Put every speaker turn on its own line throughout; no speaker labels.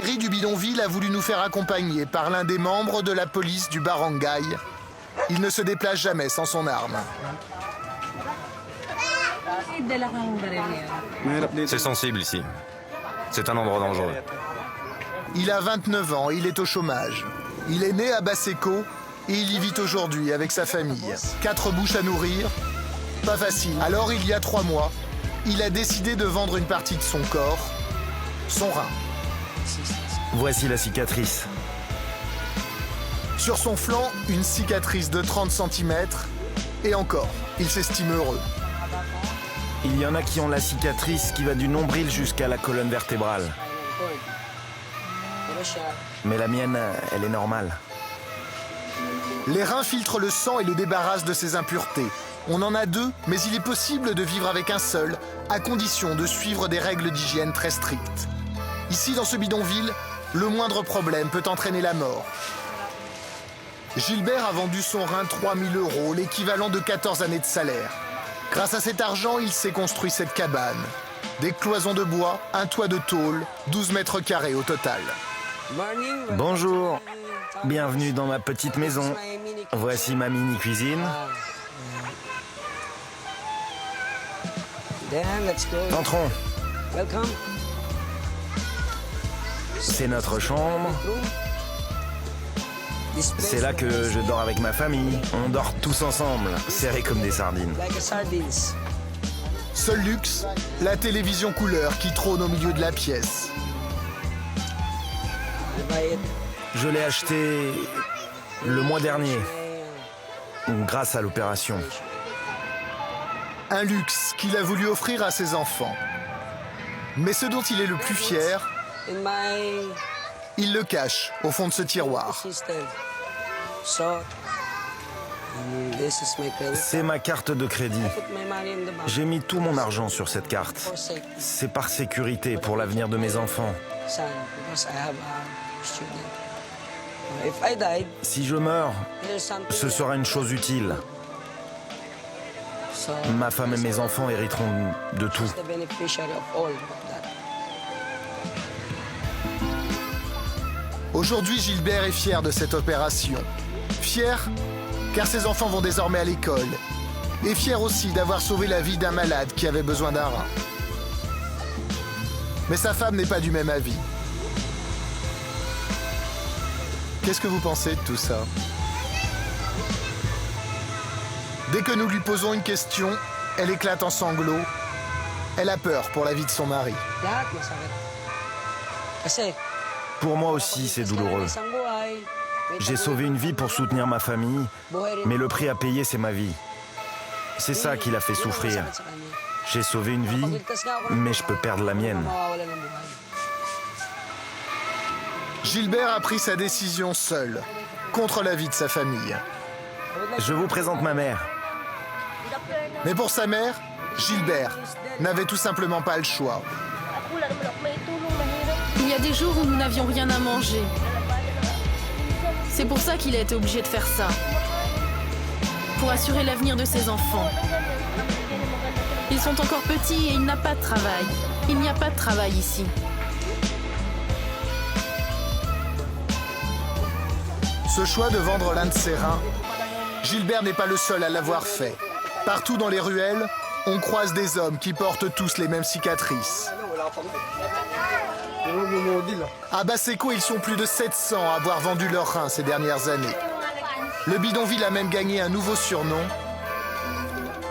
La mairie du bidonville a voulu nous faire accompagner par l'un des membres de la police du barangay. Il ne se déplace jamais sans son arme.
C'est sensible ici. C'est un endroit dangereux.
Il a 29 ans et il est au chômage. Il est né à Basseko et il y vit aujourd'hui avec sa famille. 4 bouches à nourrir, pas facile. Alors il y a 3 mois, il a décidé de vendre une partie de son corps, son rein.
Voici la cicatrice.
Sur son flanc, une cicatrice de 30 cm. Et encore, il s'estime heureux.
Il y en a qui ont la cicatrice qui va du nombril jusqu'à la colonne vertébrale. Mais la mienne, elle est normale.
Les reins filtrent le sang et le débarrassent de ses impuretés. On en a 2, mais il est possible de vivre avec un seul, à condition de suivre des règles d'hygiène très strictes. Ici, dans ce bidonville, le moindre problème peut entraîner la mort. Gilbert a vendu son rein 3 000 €, l'équivalent de 14 années de salaire. Grâce à cet argent, il s'est construit cette cabane. Des cloisons de bois, un toit de tôle, 12 mètres carrés au total.
Bonjour, bienvenue dans ma petite maison. Voici ma mini-cuisine. Entrons. C'est notre chambre. C'est là que je dors avec ma famille. On dort tous ensemble, serrés comme des sardines.
Seul luxe, la télévision couleur qui trône au milieu de la pièce.
Je l'ai acheté le mois dernier, grâce à l'opération.
Un luxe qu'il a voulu offrir à ses enfants. Mais ce dont il est le plus fier, il le cache au fond de ce tiroir.
C'est ma carte de crédit. J'ai mis tout mon argent sur cette carte. C'est par sécurité pour l'avenir de mes enfants. Si je meurs, ce sera une chose utile. Ma femme et mes enfants hériteront de tout.
Aujourd'hui, Gilbert est fier de cette opération. Fier car ses enfants vont désormais à l'école. Et fier aussi d'avoir sauvé la vie d'un malade qui avait besoin d'un rein. Mais sa femme n'est pas du même avis. Qu'est-ce que vous pensez de tout ça? Dès que nous lui posons une question, elle éclate en sanglots. Elle a peur pour la vie de son mari.
Pour moi aussi, c'est douloureux. J'ai sauvé une vie pour soutenir ma famille, mais le prix à payer, c'est ma vie. C'est ça qui l'a fait souffrir. J'ai sauvé une vie, mais je peux perdre la mienne.
Gilbert a pris sa décision seul, contre l'avis de sa famille.
Je vous présente ma mère.
Mais pour sa mère, Gilbert n'avait tout simplement pas le choix.
Il y a des jours où nous n'avions rien à manger. C'est pour ça qu'il a été obligé de faire ça. Pour assurer l'avenir de ses enfants. Ils sont encore petits et il n'a pas de travail. Il n'y a pas de travail ici.
Ce choix de vendre l'un de ses reins, Gilbert n'est pas le seul à l'avoir fait. Partout dans les ruelles, on croise des hommes qui portent tous les mêmes cicatrices. À Basseko, ils sont plus de 700 à avoir vendu leurs reins ces dernières années. Le bidonville a même gagné un nouveau surnom,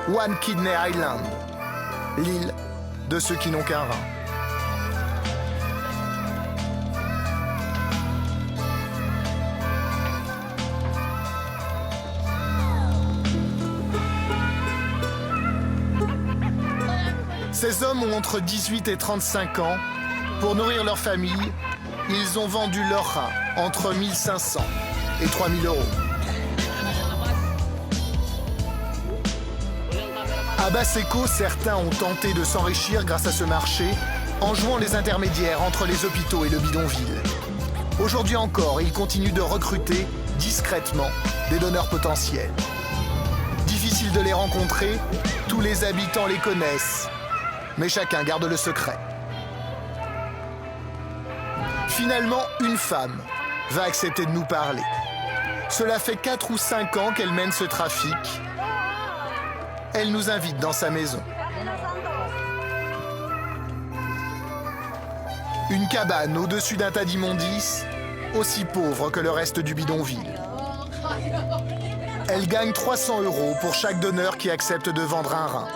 One Kidney Island, l'île de ceux qui n'ont qu'un rein. Ces hommes ont entre 18 et 35 ans. Pour nourrir leur famille, ils ont vendu leurs reins entre 1 500 et 3 000 €. À Basseko, certains ont tenté de s'enrichir grâce à ce marché en jouant les intermédiaires entre les hôpitaux et le bidonville. Aujourd'hui encore, ils continuent de recruter discrètement des donneurs potentiels. Difficile de les rencontrer, tous les habitants les connaissent, mais chacun garde le secret. Finalement, une femme va accepter de nous parler. Cela fait 4 ou 5 ans qu'elle mène ce trafic. Elle nous invite dans sa maison. Une cabane au-dessus d'un tas d'immondices, aussi pauvre que le reste du bidonville. Elle gagne 300 € pour chaque donneur qui accepte de vendre un rein.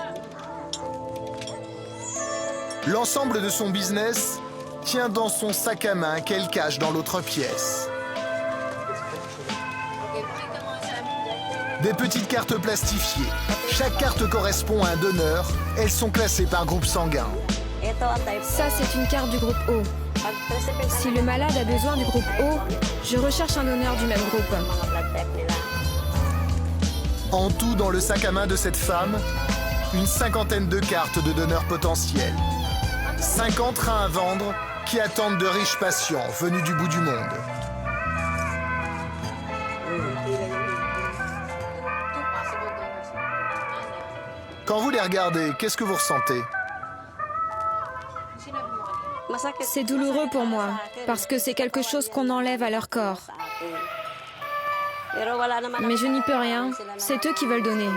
L'ensemble de son business tient dans son sac à main qu'elle cache dans l'autre pièce. Des petites cartes plastifiées. Chaque carte correspond à un donneur. Elles sont classées par groupe sanguin.
Ça, c'est une carte du groupe O. Si le malade a besoin du groupe O, je recherche un donneur du même groupe.
En tout, dans le sac à main de cette femme, une 50aine de cartes de donneurs potentiels. 50 reins à vendre qui attendent de riches patients venus du bout du monde. Quand vous les regardez, qu'est-ce que vous ressentez?
C'est douloureux pour moi, parce que c'est quelque chose qu'on enlève à leur corps. Mais je n'y peux rien, c'est eux qui veulent donner.